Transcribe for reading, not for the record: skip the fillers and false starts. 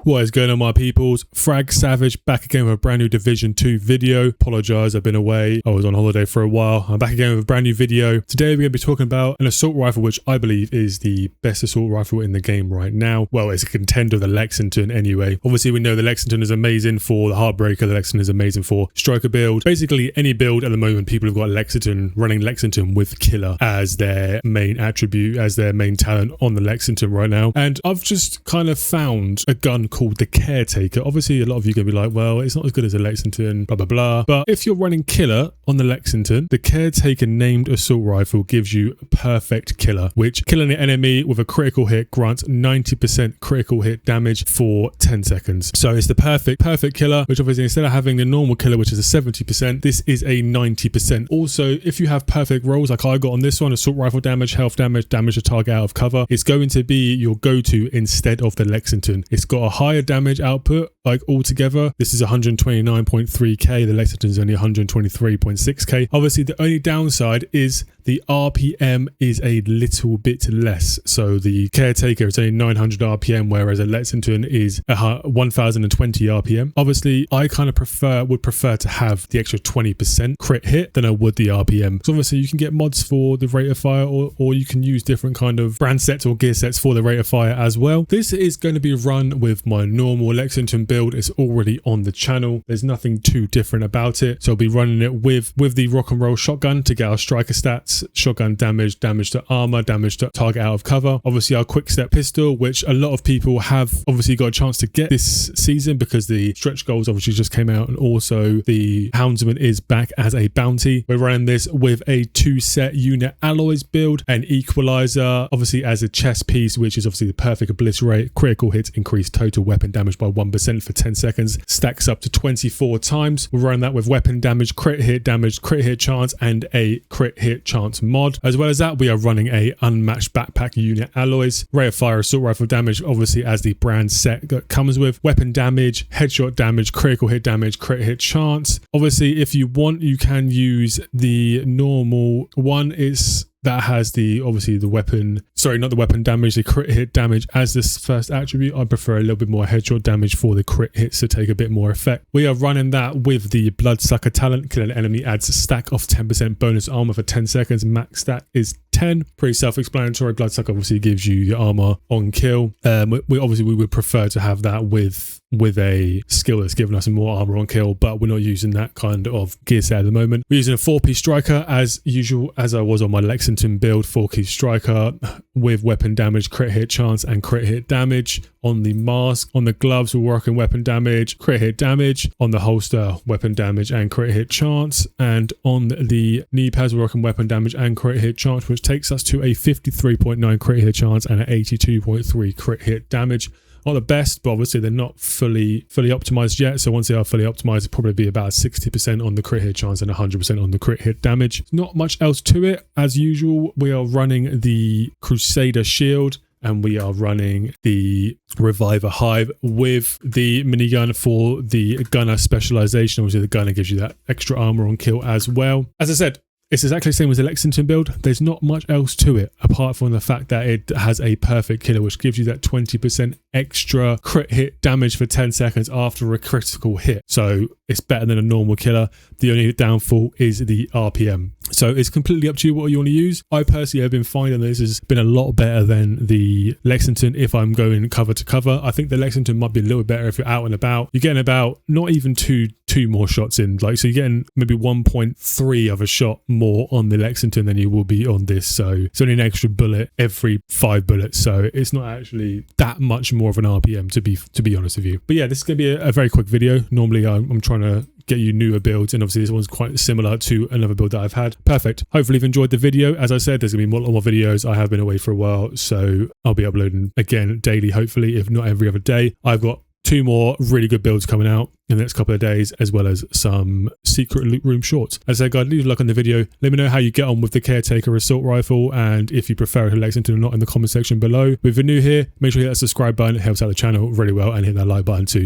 What is going on, my peoples? Frag Savage back again with a brand new Division 2 video. Apologise, I've been away. I was on holiday for a while. I'm back again with a brand new video. Today we're going to be talking about an assault rifle which I believe is the best assault rifle in the game right now. Well, it's a contender of the Lexington anyway. Obviously we know the Lexington is amazing for the Heartbreaker. The Lexington is amazing for striker build. Basically any build at the moment, people have got Lexington, running Lexington with killer as their main attribute, as their main talent on the Lexington right now. And I've just kind of found a gun called the Caretaker. Obviously a lot of you are going to be like, well, it's not as good as a Lexington, blah blah blah, but if you're running killer on the Lexington, the Caretaker named assault rifle gives you perfect killer, which killing an enemy with a critical hit grants 90% critical hit damage for 10 seconds. So it's the perfect killer, which obviously instead of having the normal killer which is a 70%, this is a 90%. Also, if you have perfect rolls like I got on this one, assault rifle damage, health damage, damage to target out of cover, it's going to be your go-to instead of the Lexington. It's got a higher damage output, like altogether. This is 129.3k. The Lexington is only 123.6k. Obviously, the only downside is the RPM is a little bit less. So the Caretaker is only 900 RPM, whereas a Lexington is 1020 RPM. Obviously, I kind of would prefer to have the extra 20% crit hit than I would the RPM. So obviously, you can get mods for the rate of fire, or you can use different kind of brand sets or gear sets for the rate of fire as well. This is going to be run with my normal Lexington build. It's already on the channel. There's nothing too different about it. So I'll be running it with the rock and roll shotgun to get our striker stats, shotgun damage, damage to armor, damage to target out of cover. Obviously our quick step pistol, which a lot of people have obviously got a chance to get this season because the stretch goals obviously just came out, and also the houndsman is back as a bounty. We're running this with a 2-set unit alloys build, an equalizer obviously as a chest piece, which is obviously the perfect obliterate. Critical hits increase total weapon damage by 1% for 10 seconds, stacks up to 24 times. We're running that with weapon damage, crit hit chance, and a crit hit chance mod. As well as that, we are running a unmatched backpack unit alloys, rate of fire assault rifle damage obviously as the brand set that comes with, weapon damage, headshot damage, critical hit damage, crit hit chance. Obviously if you want, you can use the normal one. That has the weapon, sorry, not the weapon damage, the crit hit damage as this first attribute. I prefer a little bit more headshot damage for the crit hits to take a bit more effect. We are running that with the bloodsucker talent. Kill an enemy adds a stack of 10% bonus armor for 10 seconds. Max stat is 10. Pretty self-explanatory. Bloodsucker obviously gives you your armor on kill. We would prefer to have that with a skill that's giving us more armor on kill, but we're not using that kind of gear set at the moment. We're using a 4-piece striker as usual, as I was on my Lexington build. 4-piece striker with weapon damage, crit hit chance, and crit hit damage. On the mask, on the gloves, we're working weapon damage, crit hit damage. On the holster, weapon damage and crit hit chance. And on the knee pads, we're working weapon damage and crit hit chance, which takes us to a 53.9 crit hit chance and an 82.3 crit hit damage. Not the best, but obviously they're not fully optimized yet. So once they are fully optimized, it'll probably be about 60% on the crit hit chance and 100% on the crit hit damage. Not much else to it. As usual, we are running the Crusader shield, and we are running the Reviver Hive with the minigun for the gunner specialization. Obviously the gunner gives you that extra armor on kill as well. As I said, it's exactly the same as the Lexington build. There's not much else to it apart from the fact that it has a perfect killer, which gives you that 20% extra crit hit damage for 10 seconds after a critical hit. So it's better than a normal killer. The only downfall is the RPM. So it's completely up to you what you want to use. I personally have been finding this has been a lot better than the Lexington if I'm going cover to cover. I think the Lexington might be a little bit better if you're out and about. You're getting about not even two more shots in, like, so you're getting maybe 1.3 of a shot more on the Lexington than you will be on this. So it's only an extra bullet every 5 bullets, so it's not actually that much more of an RPM to be honest with you. But yeah, this is gonna be a very quick video. Normally I'm trying to get you newer builds, and obviously this one's quite similar to another build that I've had. Perfect. Hopefully you've enjoyed the video. As I said, there's gonna be a lot more videos. I have been away for a while, so I'll be uploading again daily, hopefully, if not every other day. I've got 2 more really good builds coming out in the next couple of days, as well as some secret loot room shorts. As I said, guys, leave a like on the video. Let me know how you get on with the Caretaker assault rifle, and if you prefer it to Lexington or not in the comment section below. If you're new here, make sure you hit that subscribe button. It helps out the channel really well, and hit that like button too.